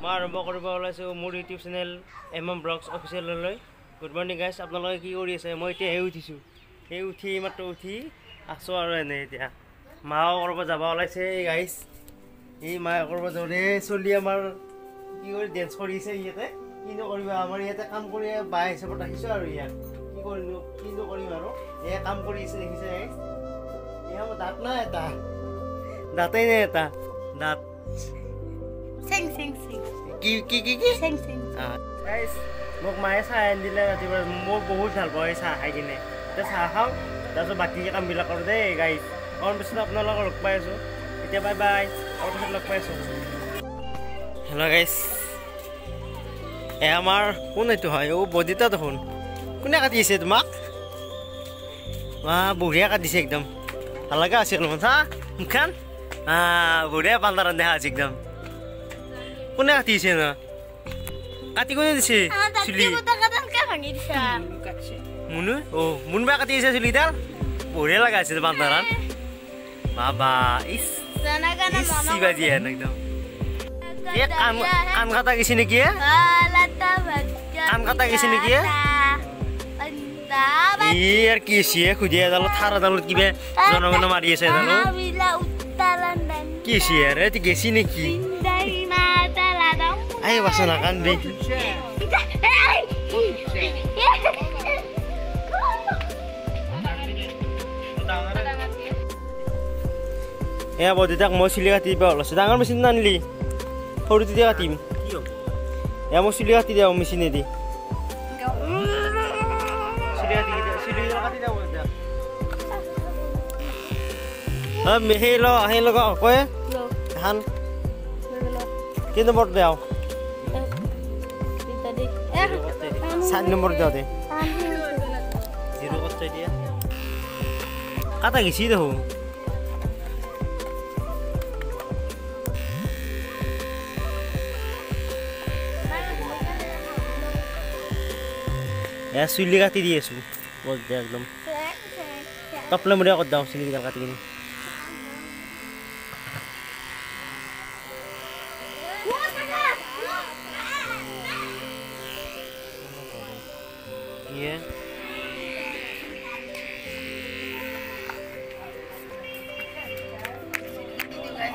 মই আৰম্ভ কৰিব ওলাইছোঁ মোৰ ইউটিউব চেনেল MM ব্লগছ অফিচিয়েললৈ। গুড মৰ্ণিং গাইজ, আপোনালোকে কি কৰি আছে? মই এতিয়া উঠিছোঁ, উঠি মাত্ৰ উঠি আছোঁ আৰু এনেই। এতিয়া মাও ক'ৰবাত যাব ওলাইছে গাইজ। এই মায়ে ক'ৰবাত যাওঁতে চলি আমাৰ কি কৰি ডেন্স কৰিছে ইয়াতে। কিনো কৰিবা, আমাৰ ইয়াতে কাম কৰি বাই হিচাপত ৰাখিছোঁ আৰু ইয়াক কিনো কৰিম আৰু এয়া কাম কৰি আছে দেখিছে গাইজ। এয়া মোৰ দাঁত নাই, এটা দাঁতেই নাই, এটা দাঁত মোক মায়ে চাহ আনি দিলে ৰাতিপুৱা। মই বহুত ভাল পাওঁ এই চাহ খাই কিনে। এতিয়া চাহ খাওঁ, তাৰপিছত বাকী কামবিলাক কৰোঁ দেই গাইজ। অকণ পিছত আপোনালোকক লগ পাই আছোঁ। এতিয়া বাই বাই, অকণ পিছত লগ পাই আছোঁ। হেল্ল' গাইজ, আমাৰ কোন এইটো হয়? বদিতা দেখোন। কোনে কাটিছে তোমাক? বঢ়িয়া কাটিছে একদম, ভাল লগা আছে অলপমান। চা মুখখন বঢ়িয়া পাল্টাৰ দেখা আছে একদম। কোনে কাটিছে ন? কাটি কোনে দিছে চুলি? মুনু মুনবাই কাটি দিছে চুলিডাল। বঢ়িয়া লগা আছে পাল্টাৰান। বাবা বাজি একদম কাণ কাটা গেছে নেকি? কাণ কাটা গেছে নেকি? আর কি খুঁজে এডালত থার এডালত কিবা জনগণ মারি আছে এডাল। কি আর গেছি নাকি? আই বাসা না কানবি। এয়া বদিতাক মই চুলি কাটি দিব ওলাইছোঁ। ডাঙৰ মেচিন নানিলি, সৰুটো দিয়ে কাটিম। এয়া মই চুলি কাটি দিওঁ মেচিনেদি। সেই লগা কয় এখন কি নম্বৰ দিওঁ? 4 নম্বৰ দিওঁ দে। 0 করতে দিয়া কাটা গেছি দেখো। চুলি কাটি দি আছো একদম টপলে মুড়িয়া কৰি দাওঁ চুলিকেইডাল কাটি কিনি।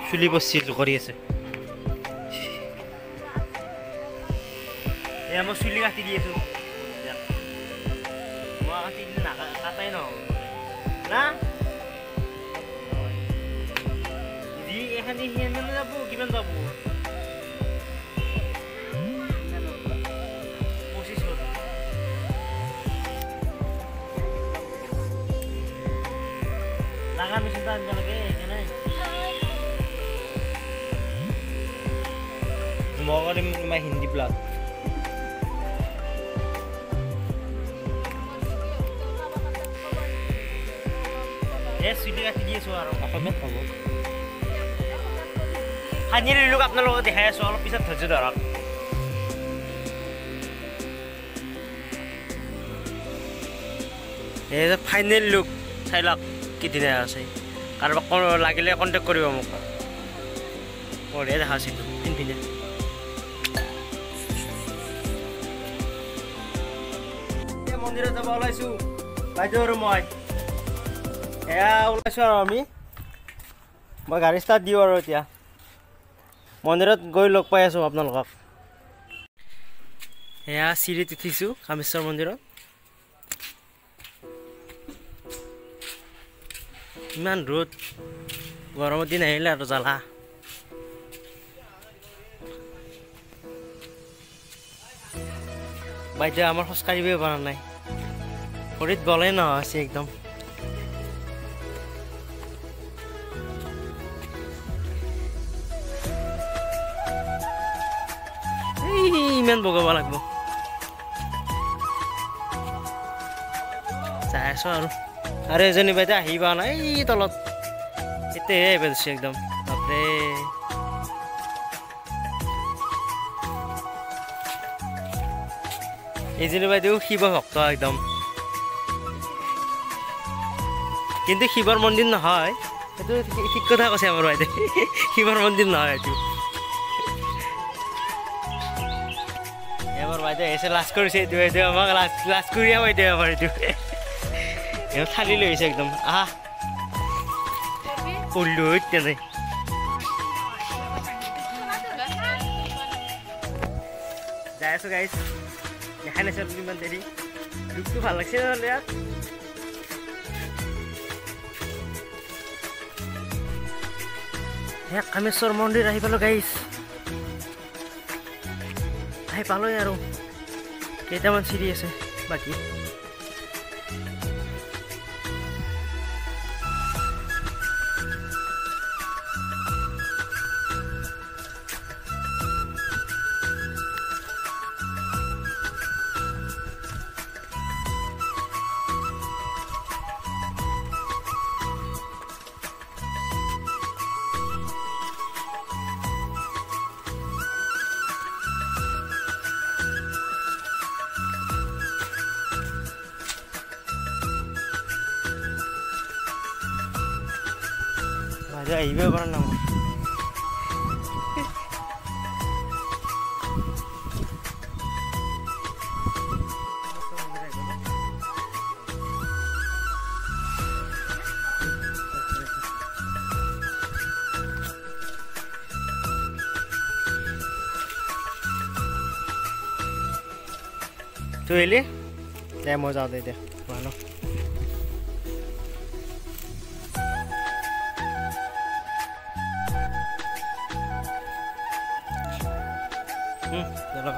চুলি পচিল কৰি আছে। এয়া মই চুলি কাটি দি আছো। মই কাটি দিলে কাটাই ন না এখানে যাব কিমান যাব? 2500। লাগা মেচিনটা আনব লাগে এখানে। মই কৰিম তোমাৰ হিন্দী ব্লগ। চুলি কাটি দি আছোঁ আৰু অসমীয়াত হ'ব। ফাইনেল লুক আপোনালোকক দেখাই আছোঁ, অলপ পিছত ধৈৰ্য ধৰক। এই যে ফাইনেল লুক চাই লওক কি ধুনীয়া আছে। কাৰোবাক লাগিলে কণ্টেক্ট কৰিব মোক। বঢ়িয়া দেখা আছে ধুনীয়া। মন্দিৰত যাব ওলাইছোঁ বাইদেউ আৰু মই। এয়া ওলাইছোঁ আৰু মই গাড়ী ষ্টাৰ্ট দিওঁ আৰু এতিয়া মন্দিৰত গৈ লগ পাই আছোঁ আপোনালোকক। এয়া চিৰিত উঠিছোঁ কামেশ্বৰ মন্দিৰত। ইমান ৰ'দ, গৰমৰ দিন আহিলে আৰু জ্বালা। বাইদেউ আমাৰ খোজকাঢ়িবই পৰা নাই, ভৰিত বলেই নোহোৱা হৈছে একদম। ইমান বগাব লাগিব চাই আছো আৰু এজনী বাইদেউ আহি পোৱা নাই তলত। এতিয়াহে আহিব দিছে একদম। বাপৰে এইজনী বাইদেউ শিৱ ভক্ত একদম। কিন্তু শিৱৰ মন্দিৰ নহয়, সেইটো ঠিক কথা কৈছে আমাৰ বাইদেউ। শিৱৰ মন্দিৰ নহয় এইটো। বাইদেউ আহিছে লাজ কৰিছে এইটো বাইদেউ আমাক লাজ কৰিয়া বাইদেউ আমাৰ এইটো থালি লৈ আহিছে একদম আহা কৰিলো তেনে যাই আছো গাইছ দেখাই নাছিল ইমান দেৰি লুকটো ভাল লাগছে নহ'লে ইয়াত কামেশ্বৰ মন্দিৰ আহি পালো গাইছ আহি পালোই আৰু কেইটামান চিৰি আছে বাকী Aja ibu pernah nama. Tu ini, dia mau jauh deh, mana? Jalan.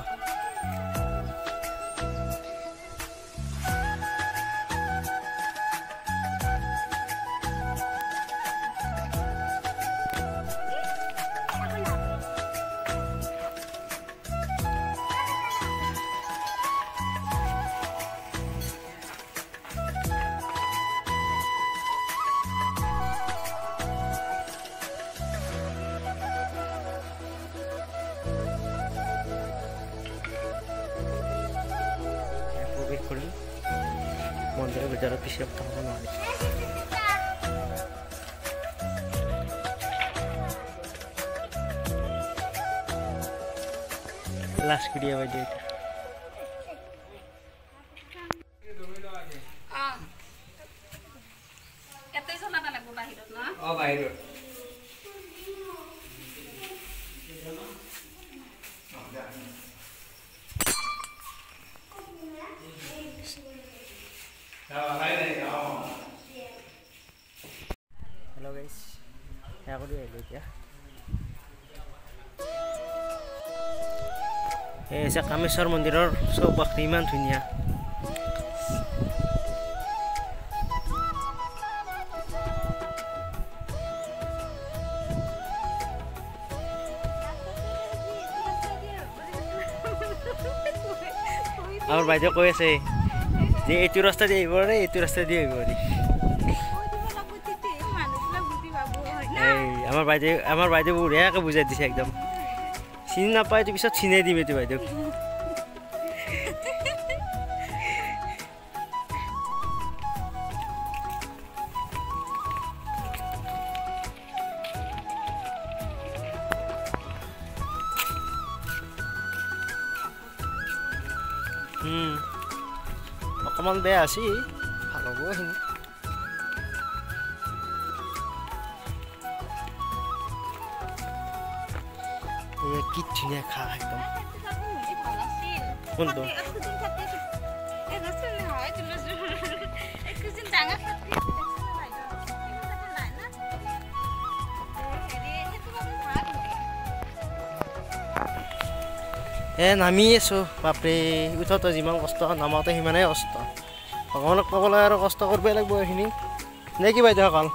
Monitor berjarak pisau tangan lagi. Last video aja itu. Itu sana tak lagu bahirut, na? Oh bahirut. Hello guys, aku dulu ya. Sa Kameশ্বৰ মন্দিৰৰ চৌপাশটো ইমান ধুনীয়া। আমাৰ বাইদেউ কৈ আছে যে এইটো ৰাস্তা দি আহিব ৰে এইটো ৰাস্তা দি আহিব ৰে আমাৰ বাইদেউ বঢ়িয়াকৈ বুজাই দিছে একদম চিনি নাপায় এইটো পিছত চিনাই দিম এইটো বাইদেউ অকমান বেয়া আছে ভাল হ'ব এইখিনি কি ধুনীয়া খা একদম কোনটো নামি আছো বাপৰে উঠোতে যিমান কষ্ট নামাওঁতে সিমানেই কষ্ট ভগৱানক পাবলৈ আৰু কষ্ট কৰিবই লাগিব এইখিনি নে কি বাইদেউ অকল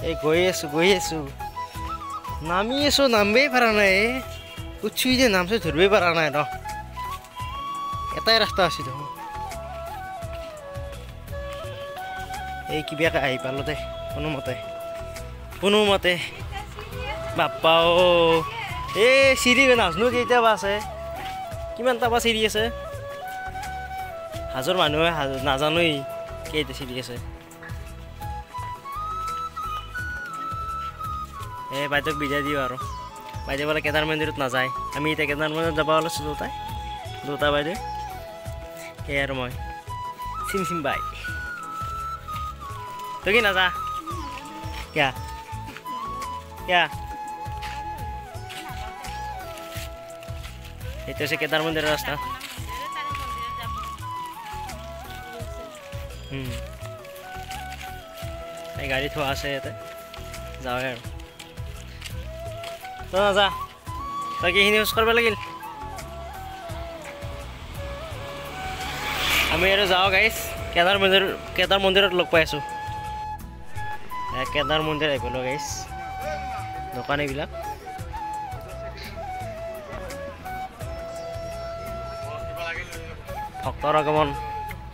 এই গৈ আছো নামি আছো নামবেই পৰা নাই উঠি যে নামছে ধৰিবই পৰা নাই ৰ এটাই ৰাস্তা আছে দেখোন এই কিবাকে আহি পালো দে কোনোমতে কোনোমতে বাপ্পা এই চিৰি নাজনো কেইটাবা আছে কিমানটা বা চিৰি আছে হাজৰ মানুহে নাজানোই কেইটা চিৰি আছে এই বাইদেউক বিদায় দিওঁ আৰু বাইদেউ বোলে কেদাৰ মন্দিৰত নাযায় আমি এতিয়া কেদাৰ মন্দিৰত যাব ওলাইছোঁ দুটা বাইদেউ সেই আৰু মই চিম বাই তই কি নাযা কিয়া এইটো হৈছে কেদাৰ মন্দিৰৰ ৰাস্তা এই গাড়ী থোৱা আছে ইয়াতে যাওঁৱে আৰু তই নাযা তই কি এইখিনি খোজ কৰিব লাগিল আমি আৰু যাওঁ গাইছ কেদাৰ মন্দিৰত লগ পাই আছোঁ কেদাৰ মন্দিৰ আহি পালোঁ গাইছ দোকান এইবিলাক ভক্তৰ আগমন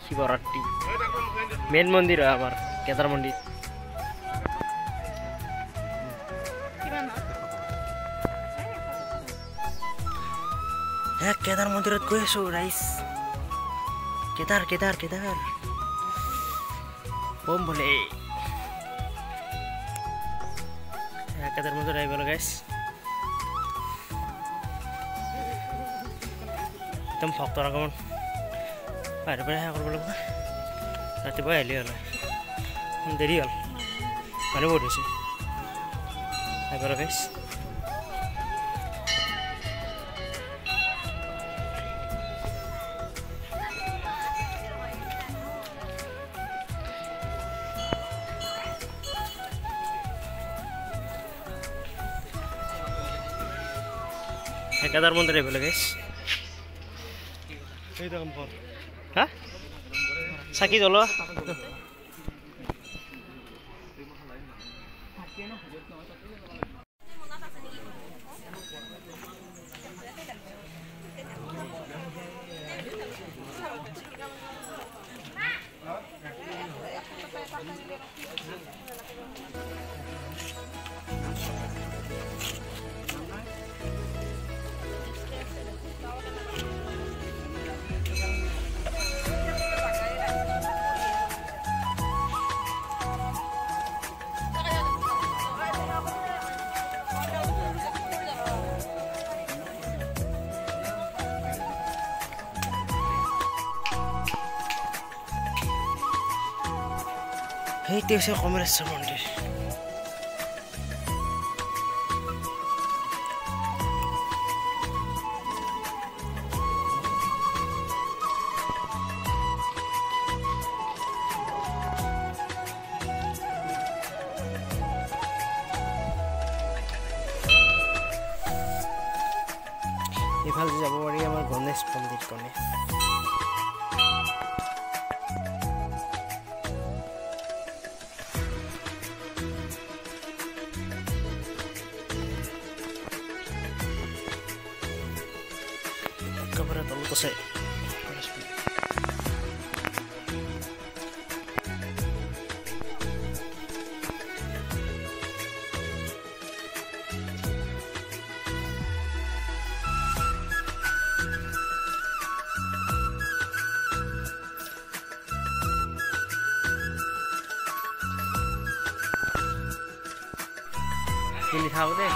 শিৱৰাত্ৰি মেইন মন্দিৰ হয় আমাৰ কেদাৰ মন্দিৰ কেদাৰ মন্দিৰত গৈ আছোঁ ৰাইজ কেদাৰ বম বোলে কেদাৰ মন্দিৰত আহিব গাইছ একদম ভক্তৰ আগমন বাহিৰৰ পৰা সেৱা কৰিব লাগিব ৰাতিপুৱা আহিলে হ'ল দেৰি হ'ল মানুহ বহুত হৈছে আহিব গাইছ কেদাৰ মন্দিৰ আহিব লাগে হা চাকি জ্বলোৱা সেইটো হৈছে কমলেশ্বৰ মন্দিৰ এইফালে যাব পাৰি আমাৰ গণেশ মন্দিৰ একেবাৰে তলত আছে লিখা হ'ব দে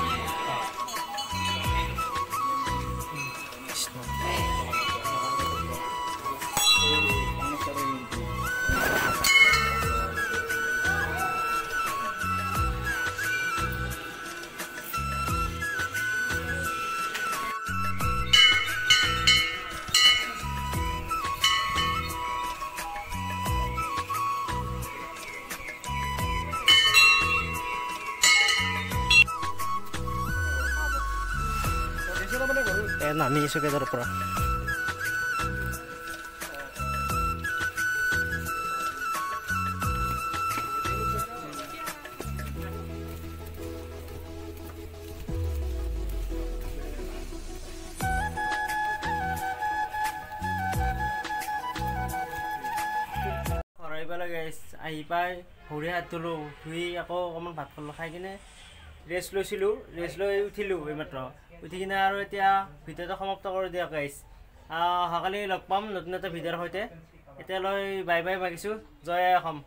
নামি আছোঁ কেদাৰৰ পৰা আহি পাই ভৰি হাত ধুলোঁ ধুই আকৌ অকণমান ভাত খালোঁ খাই কিনে ৰেষ্ট লৈছিলোঁ ৰেষ্ট লৈ উঠিলোঁ এইমাত্ৰ উঠি কিনে আৰু এতিয়া ভিডিঅ'টো সমাপ্ত কৰি দিয়ক গাইজ অহাকালি লগ পাম নতুন এটা ভিডিঅ'ৰ সৈতে এতিয়ালৈ বাই বাই মাগিছোঁ জয় অসম।